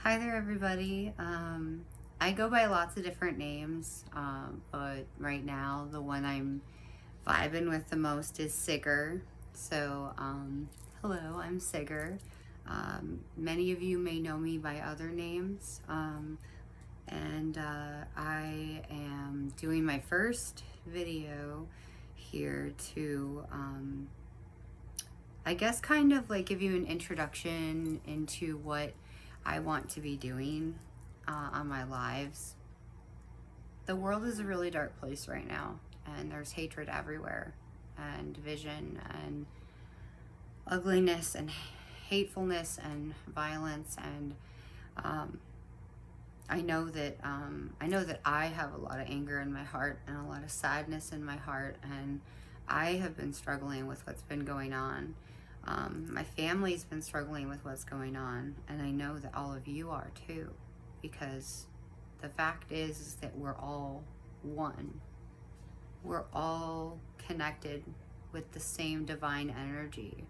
Hi there, everybody. I go by lots of different names, but right now the one I'm vibing with the most is Sigr. So, hello, I'm Sigr. Many of you may know me by other names, and I am doing my first video here to, I guess, kind of like give you an introduction into what I want to be doing on my lives. The world is a really dark place right now, and there's hatred everywhere, and division, and ugliness, and hatefulness, and violence, and I know that I have a lot of anger in my heart and a lot of sadness in my heart, and I have been struggling with what's been going on. My family's been struggling with what's going on, and I know that all of you are too, because the fact is that we're all one. We're all connected with the same divine energy.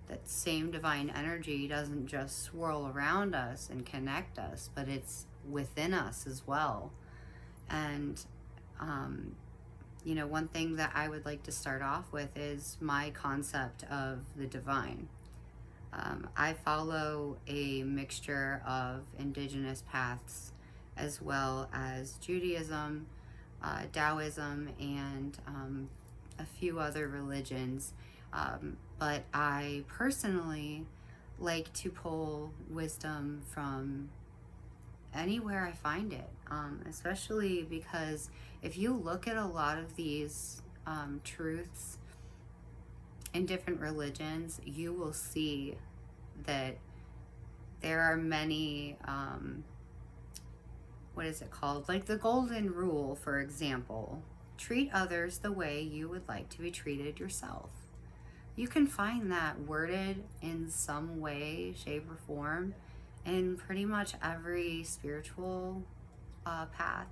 That same divine energy doesn't just swirl around us and connect us, but it's within us as well. And one thing that I would like to start off with is my concept of the divine. I follow a mixture of indigenous paths as well as Judaism, Taoism, and a few other religions. But I personally like to pull wisdom from anywhere I find it, especially because if you look at a lot of these truths in different religions, you will see that there are many, what is it called? Like the golden rule, for example, treat others the way you would like to be treated yourself. You can find that worded in some way, shape, or form in pretty much every spiritual path.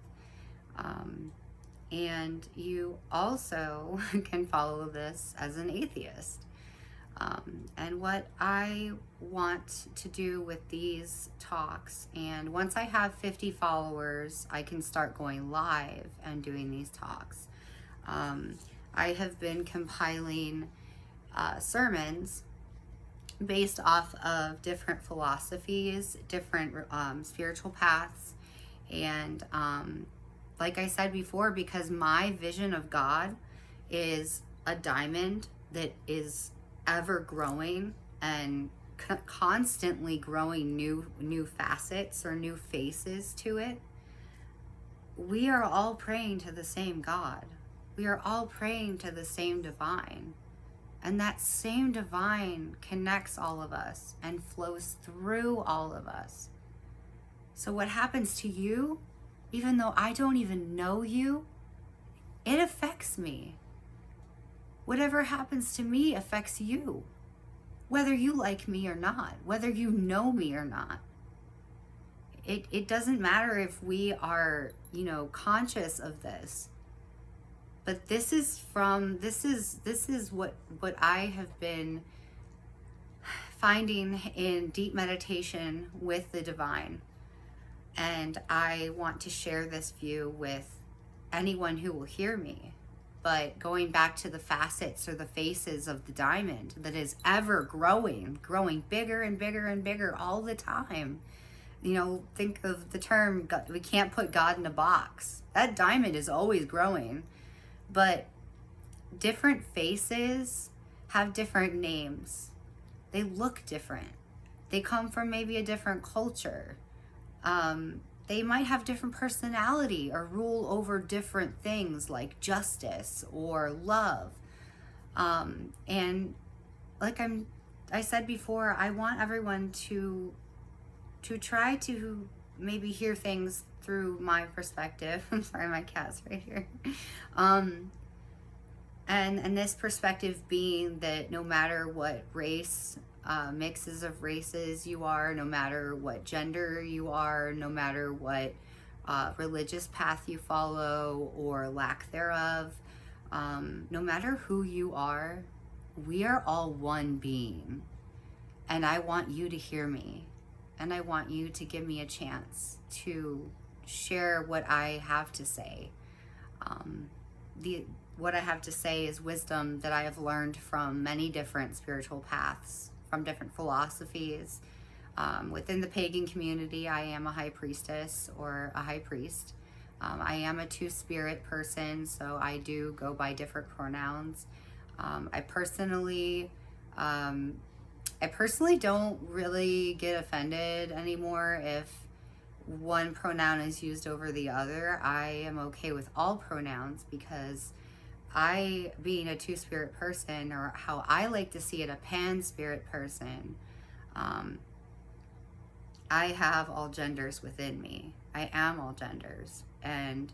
And you also can follow this as an atheist. And what I want to do with these talks, and once I have 50 followers, I can start going live and doing these talks. I have been compiling sermons based off of different philosophies, different spiritual paths, and like I said before, because my vision of God is a diamond that is ever growing and constantly growing new facets or new faces to it. We are all praying to the same God. We are all praying to the same divine. And that same divine connects all of us and flows through all of us. So what happens to you, even though I don't even know you, it affects me. Whatever happens to me affects you, whether you like me or not, whether you know me or not. It doesn't matter if we are, conscious of this. But this is what I have been finding in deep meditation with the divine. And I want to share this view with anyone who will hear me. But going back to the facets or the faces of the diamond that is ever growing bigger and bigger and bigger all the time. Think of the term, we can't put God in a box. That diamond is always growing. But different faces have different names. They look different. They come from maybe a different culture. They might have different personality or rule over different things like justice or love. And like I said before, I want everyone to try to maybe hear things through my perspective. I'm sorry, my cat's right here. And this perspective being that no matter what race, mixes of races you are, no matter what gender you are, no matter what religious path you follow or lack thereof, no matter who you are, we are all one being. And I want you to hear me. and I want you to give me a chance to share what I have to say. Um, what I have to say is wisdom that I have learned from many different spiritual paths, from different philosophies. Within the pagan community, I am a high priestess or a high priest. I am a two-spirit person, so I do go by different pronouns. I personally don't really get offended anymore if one pronoun is used over the other. I am okay with all pronouns because I, being a two-spirit person, or how I like to see it, a pan-spirit person, I have all genders within me. I am all genders, and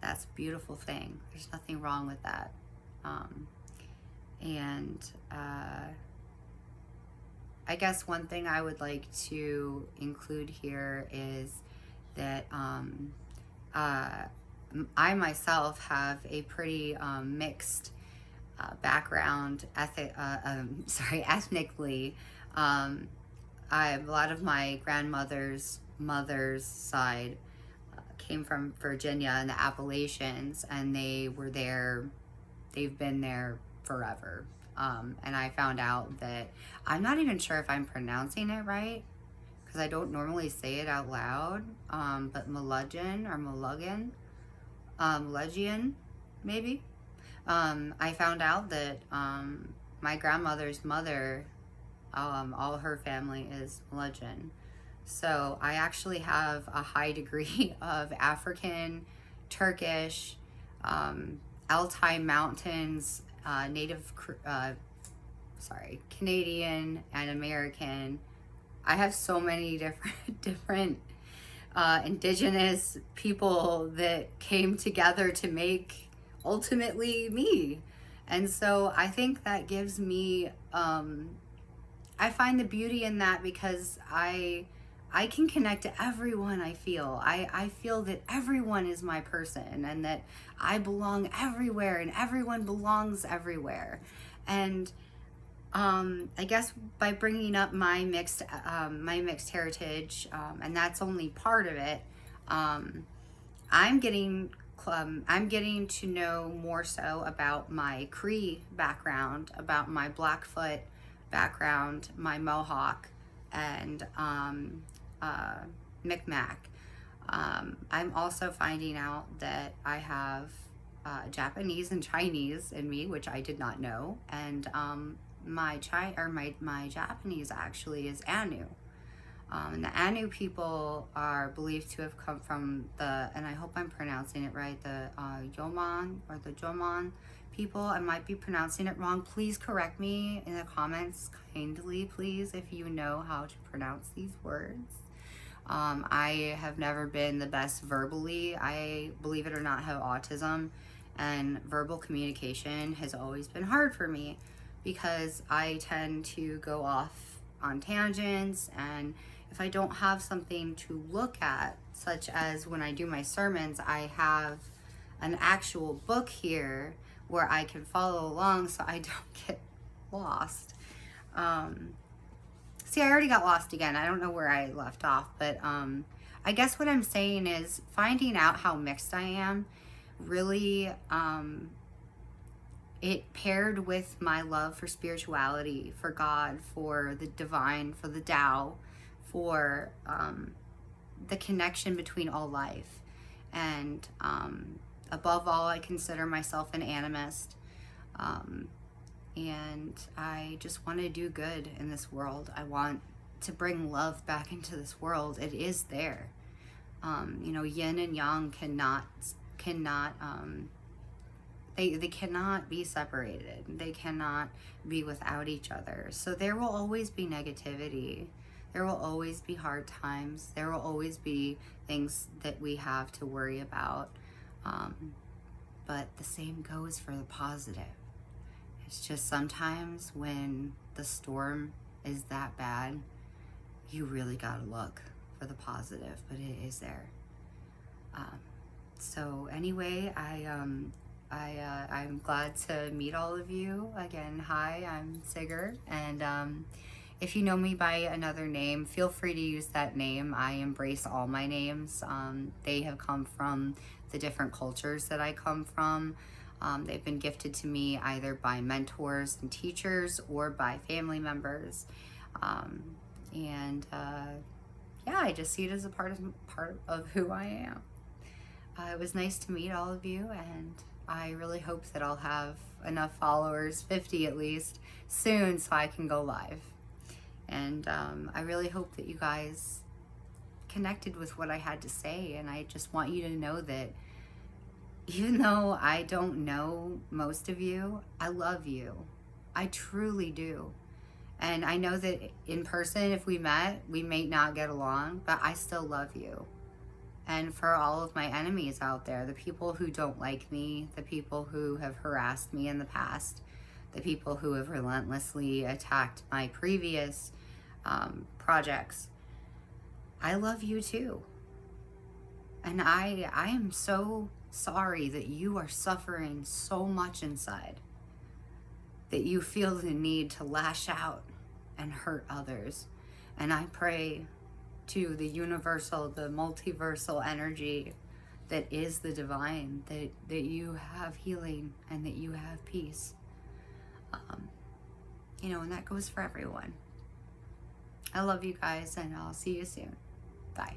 that's a beautiful thing. There's nothing wrong with that. I guess one thing I would like to include here is that I myself have a pretty mixed background, ethnically. A lot of my grandmother's mother's side came from Virginia and the Appalachians, and they've been there forever. And I found out that I'm not even sure if I'm pronouncing it right, because I don't normally say it out loud, but Mulugian, maybe. I found out that my grandmother's mother, all her family is Mulugian. So I actually have a high degree of African, Turkish, Altai Mountains, Canadian and American. I have so many different indigenous people that came together to make ultimately me. And so I think that gives me, I find the beauty in that, because I can connect to everyone. I feel that everyone is my person, and that I belong everywhere, and everyone belongs everywhere. And I guess by bringing up my mixed heritage, and that's only part of it, I'm getting to know more so about my Cree background, about my Blackfoot background, my Mohawk, and Micmac. I'm also finding out that I have Japanese and Chinese in me, which I did not know, and my Japanese actually is Anu. And the Anu people are believed to have come from and I hope I'm pronouncing it right, the Yoman or the Jomon people. I might be pronouncing it wrong. Please correct me in the comments kindly, please, if you know how to pronounce these words. I have never been the best verbally. I, believe it or not, have autism, and verbal communication has always been hard for me because I tend to go off on tangents, and if I don't have something to look at, such as when I do my sermons, I have an actual book here where I can follow along so I don't get lost. See, I already got lost again. I don't know where I left off, but I guess what I'm saying is finding out how mixed I am really, it paired with my love for spirituality, for God, for the divine, for the Tao, for the connection between all life. And above all, I consider myself an animist. And I just want to do good in this world. I want to bring love back into this world. It is there. Yin and yang cannot they cannot be separated. They cannot be without each other. So there will always be negativity. There will always be hard times. There will always be things that we have to worry about. But the same goes for the positive. It's just sometimes when the storm is that bad, you really gotta look for the positive, but it is there. So anyway, I'm glad to meet all of you again. Hi, I'm Sigr, and If you know me by another name, feel free to use that name. I embrace all my names. They have come from the different cultures that I come from. They've been gifted to me either by mentors and teachers or by family members. Yeah, I just see it as a part of who I am. It was nice to meet all of you, and I really hope that I'll have enough followers, 50 at least, soon so I can go live. And I really hope that you guys connected with what I had to say, and I just want you to know that even though I don't know most of you, I love you. I truly do. And I know that in person, if we met, we may not get along, but I still love you. And for all of my enemies out there, the people who don't like me, the people who have harassed me in the past, the people who have relentlessly attacked my previous projects, I love you too. And I am so sorry that you are suffering so much inside, that you feel the need to lash out and hurt others. And I pray to the universal, the multiversal energy that is the divine, that you have healing and that you have peace. And that goes for everyone. I love you guys, and I'll see you soon. Bye.